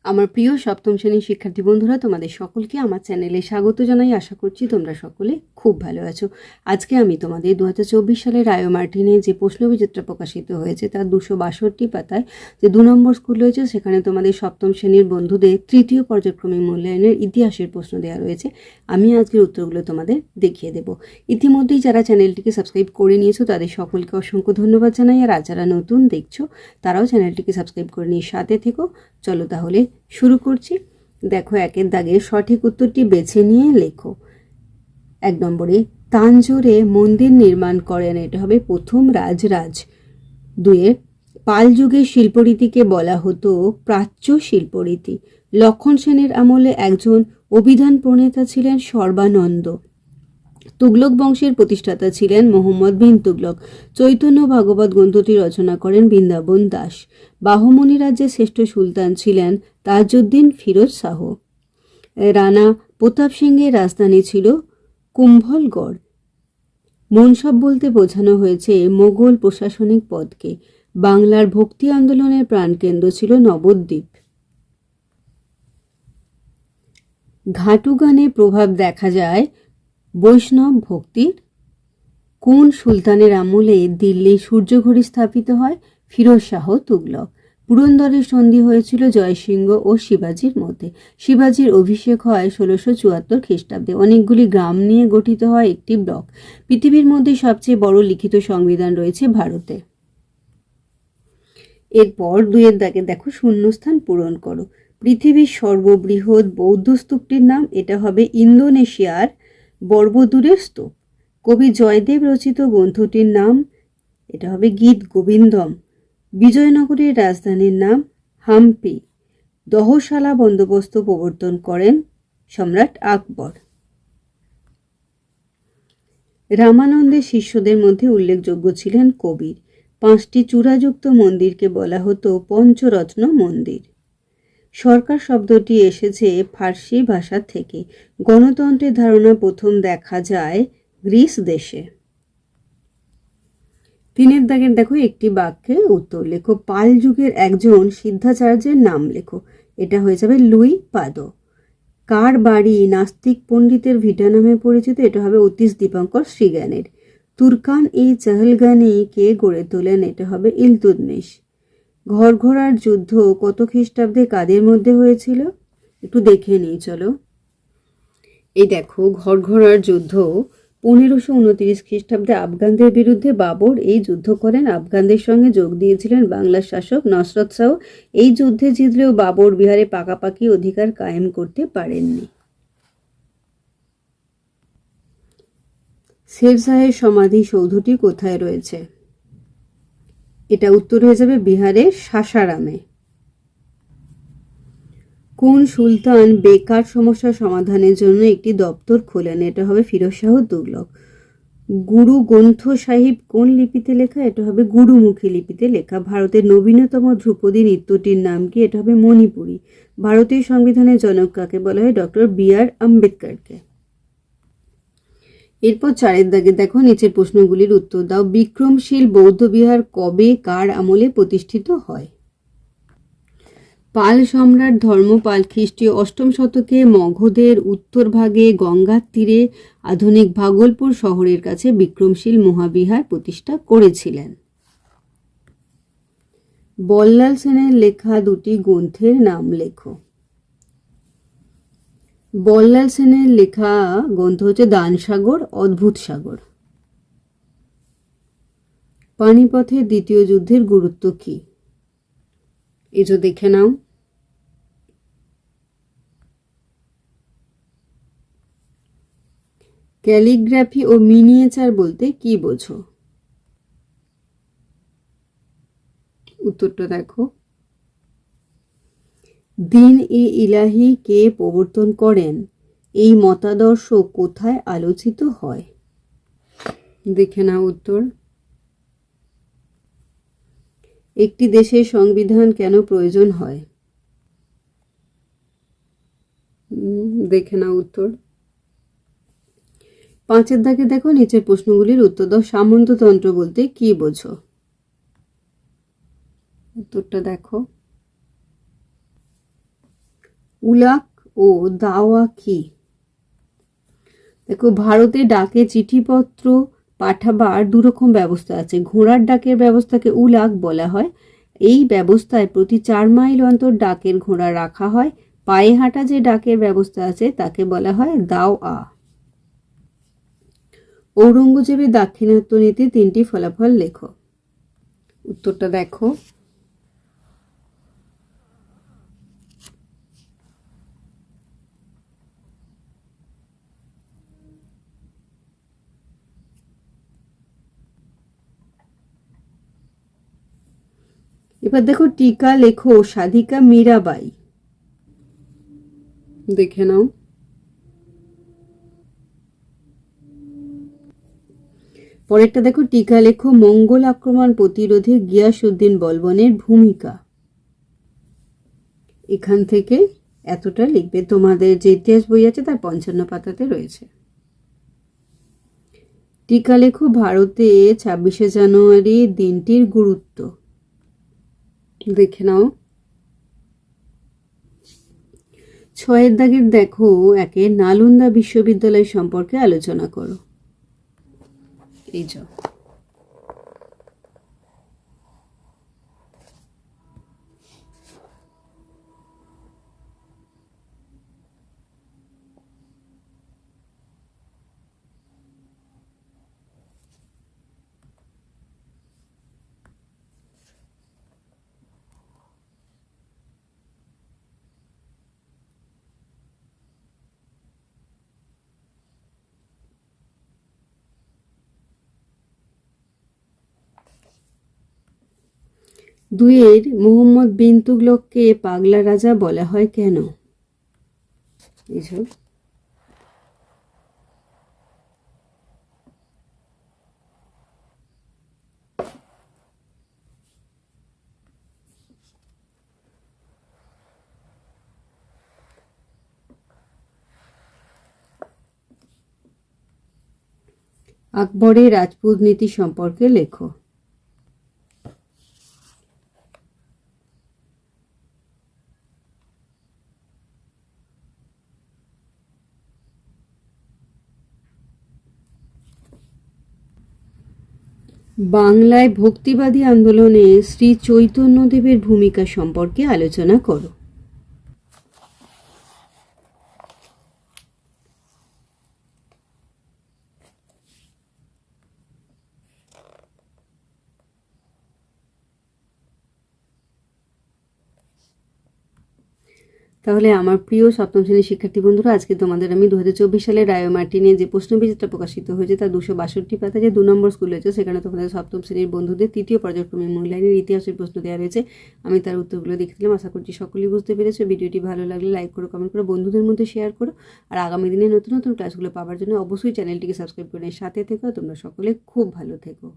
আমার প্রিয় সপ্তম শ্রেণীর শিক্ষার্থী বন্ধুরা, তোমাদের সকলকে আমার চ্যানেলে স্বাগত জানাই। আশা করছি তোমরা সকলে খুব ভালো আছো। আজকে আমি তোমাদের 2024 সালের রায়ো মার্টিনে যে প্রশ্নবিচিত্রা প্রকাশিত হয়েছে তার 262 পাতায় যে 2 নম্বর স্কুল রয়েছে, সেখানে তোমাদের সপ্তম শ্রেণীর বন্ধুদের তৃতীয় পর্যায়ক্রমিক মূল্যায়নের ইতিহাসের প্রশ্ন দেওয়া রয়েছে। আমি আজকের উত্তরগুলো তোমাদের দেখিয়ে দেব। ইতিমধ্যেই যারা চ্যানেলটিকে সাবস্ক্রাইব করে নিয়েছো তাদের সকলকে অসংখ্য ধন্যবাদ জানাই। আর যারা নতুন দেখছো তারাও চ্যানেলটিকে সাবস্ক্রাইব করে নিয়ে সাথে থেকো। চলো তাহলে শুরু করছি। দেখো, একের দাগে সঠিক উত্তরটি বেছে নিয়ে লেখো। 1 নম্বরে তাঞ্জোরে মন্দির নির্মাণ করেন, এটা হবে প্রথম রাজরাজ। 2 পাল যুগের শিল্পরীতিকে বলা হতো প্রাচ্য শিল্পরীতি। লক্ষণ সেনের আমলে একজন অভিধান প্রণেতা ছিলেন সর্বানন্দ। তুগলক বংশের প্রতিষ্ঠাতা ছিলেন মোহাম্মদ বিন তুগলক। চৈতন্য ভাগবত গ্রন্থটি রচনা করেন বৃন্দাবন দাস। বাহমনি রাজ্যের শ্রেষ্ঠ সুলতান ছিলেন তাজউদ্দিন ফিরোজ শাহ। রানা প্রতাপ সিংহের রাজধানী ছিল কুম্ভলগড়। মনসব বলতে বোঝানো হয়েছে মোগল প্রশাসনিক পদকে। বাংলার ভক্তি আন্দোলনের প্রাণকেন্দ্র ছিল নবদ্বীপ। ঘাটু গানে প্রভাব দেখা যায় বৈষ্ণব ভক্তির। কোন সুলতানের আমলে দিল্লি সূর্যঘড়ি স্থাপিত হয়? ফিরোজ শাহ তুগলক। পুরন্দরের সন্ধি হয়েছিল জয়সিংহ ও শিবাজির মধ্যে। শিবাজির অভিষেক হয় 1674 খ্রিস্টাব্দে। অনেকগুলি গ্রাম নিয়ে গঠিত হয় একটি ব্লক। পৃথিবীর মধ্যে সবচেয়ে বড় লিখিত সংবিধান রয়েছে ভারতে। এরপর 2 দাগে দেখো শূন্যস্থান পূরণ করো। পৃথিবীর সর্ববৃহৎ বৌদ্ধ স্তূপটির নাম, এটা হবে ইন্দোনেশিয়ার বরবদুরের স্তূপ। কবি জয়দেব রচিত গ্রন্থটির নাম, এটা হবে গীত গোবিন্দম। বিজয়নগরের রাজধানীর নাম হাম্পি। দহশালা বন্দোবস্ত প্রবর্তন করেন সম্রাট আকবর। রামানন্দের শিষ্যদের মধ্যে উল্লেখযোগ্য ছিলেন কবির। 5টি চূড়াযুক্ত মন্দিরকে বলা হতো পঞ্চরত্ন মন্দির। সরকার শব্দটি এসেছে ফার্সি ভাষা থেকে। গণতন্ত্রের ধারণা প্রথম দেখা যায় গ্রিস দেশে। 3 দাগের দেখো একটি বাক্যে উত্তর লেখো। পাল যুগের একজন সিদ্ধাচার্যের নাম লেখো, এটা হয়ে যাবে লুই পাদ। কার বাড়ি নাস্তিক পণ্ডিতের ভিটা নামে পরিচিত? এটা হবে অতীশ দীপঙ্কর শ্রীজ্ঞানের। তুর্কান এই চাহলগানি কে গড়ে তোলেন? এটা হবে ইলতুৎমিশ। ঘরঘোড়ার যুদ্ধ কত খ্রিস্টাব্দে কাদের মধ্যে হয়েছিল? একটু দেখে নিই চলো। এই দেখো, ঘরঘোড়ার যুদ্ধ 1529 খ্রিস্টাব্দে আফগানদের বিরুদ্ধে বাবর এই যুদ্ধ করেন। আফগানদের সঙ্গে যোগ দিয়েছিলেন বাংলার শাসক নসরত শাহ। এই যুদ্ধে জিতলেও বাবর বিহারে পাকাপাকি অধিকার কায়েম করতে পারেননি। শেরশাহের সমাধি সৌধটি কোথায় রয়েছে? এটা উত্তর হয়ে যাবে বিহারের সাসারামে। কোন সুলতান বেকার সমস্যা সমাধানের জন্য একটি দপ্তর খোলেন? এটা হবে ফিরোজ শাহ তুগলক। গুরু গ্রন্থ সাহিব কোন লিপিতে লেখা? এটা হবে গুরুমুখী লিপিতে লেখা। ভারতের নবীনতম ধ্রুপদী নৃত্যটির নাম কি? এটা হবে মণিপুরী। ভারতীয় সংবিধানের জনক কাকে বলা হয়? Doctor B R. আম্বেদকরকে। এরপর 4 দাগে দেখো নিচের প্রশ্নগুলির উত্তর দাও। বিক্রমশীল বৌদ্ধবিহার কবে কার আমলে প্রতিষ্ঠিত হয়? পাল সম্রাট ধর্মপাল খ্রিস্টীয় 8ম শতকে মগধের উত্তর ভাগে গঙ্গার তীরে আধুনিক ভাগলপুর শহরের কাছে বিক্রমশীল মহাবিহার প্রতিষ্ঠা করেছিলেন। বল্লাল সেনের লেখা 2টি গ্রন্থের নাম লেখো। বল্লাল সেনের লেখা গ্রন্থ হচ্ছে দানসাগর, অদ্ভুত সাগর। পানিপথের দ্বিতীয় যুদ্ধের গুরুত্ব কি? এই যে দেখে নাও। ক্যালিগ্রাফি ও মিনিয়েচার বলতে কি বোঝো? উত্তরটা দেখো। দিন ই ইলাহি কে প্রবর্তন করেন? এই মতাদর্শ কোথায় আলোচিত হয়? দেখে নাও উত্তর। একটি দেশের সংবিধান কেন প্রয়োজন হয়? দেখে নাও উত্তর। 5 দাগে দেখো নিচের প্রশ্নগুলির উত্তর দাও। সামন্ততন্ত্র বলতে কি বোঝো? উত্তরটা দেখো। উলাক ও দাওয়া কি? দেখো, ভারতে ডাকে চিঠিপত্র পাঠাবার দুরকম ব্যবস্থা আছে। ঘোড়ার ডাকের ব্যবস্থাকে উলাক বলা হয়। এই ব্যবস্থায় প্রতি 4 মাইল অন্তর ডাকের ঘোড়া রাখা হয়। পায়ে হাঁটা যে ডাকের ব্যবস্থা আছে তাকে বলা হয় দাওয়া। ঔরঙ্গজেবের দাক্ষিণাত্য নীতি 3টি ফলাফল লেখো। উত্তরটা দেখো। এবার দেখো, টিকা লেখো সাধিকা মীরাবাই। দেখে নাও। পরেরটা দেখো, টিকা লেখো মঙ্গল আক্রমণ প্রতিরোধে গিয়াসউদ্দিন বলবনের ভূমিকা। এখান থেকে এতটা লিখবে, তোমাদের যে ইতিহাস বই আছে তার 55 পাতাতে রয়েছে। টিকা লেখো ভারতে 26শে জানুয়ারি দিনটির গুরুত্ব। দেখে নাও। 6 দাগের দেখো, একে নালন্দা বিশ্ববিদ্যালয় সম্পর্কে আলোচনা করো। এই যে দুইয়ের মোহাম্মদ বিন তুগলককে পাগলা রাজা বলা হয় কেন? এইসব আকবরের রাজপুত নীতি সম্পর্কে লেখো। বাংলায় ভক্তিবাদী আন্দোলনে শ্রী চৈতন্যদেবের ভূমিকা সম্পর্কে আলোচনা করো। তাহলে আমার প্রিয় সপ্তম শ্রেণীর শিক্ষার্থী বন্ধুরা, আজকে তোমাদের আমি 2024 সালের রায় মার্টিনে যে প্রশ্নবিচিত্রা প্রকাশিত হয়েছে তার 262 পাতা যে 2 নম্বর স্কুল হয়েছে, সেখানে তোমাদের সপ্তম শ্রেণীর বন্ধুদের 3য় পর্যায়ক্রমিক মূল্যায়নের ইতিহাসের প্রশ্ন দেওয়া রয়েছে। আমি তার উত্তরগুলো দেখে দিলাম। আশা করছি সকলেই বুঝতে পেরেছো। ভিডিওটি ভালো লাগলে লাইক করো, কমেন্ট করো, বন্ধুদের মধ্যে শেয়ার করো। আর আগামী দিনে নতুন নতুন ক্লাসগুলো পাওয়ার জন্য অবশ্যই চ্যানেলটিকে সাবস্ক্রাইব করে সাথে থেকো। তোমরা সকলে খুব ভালো থেকো।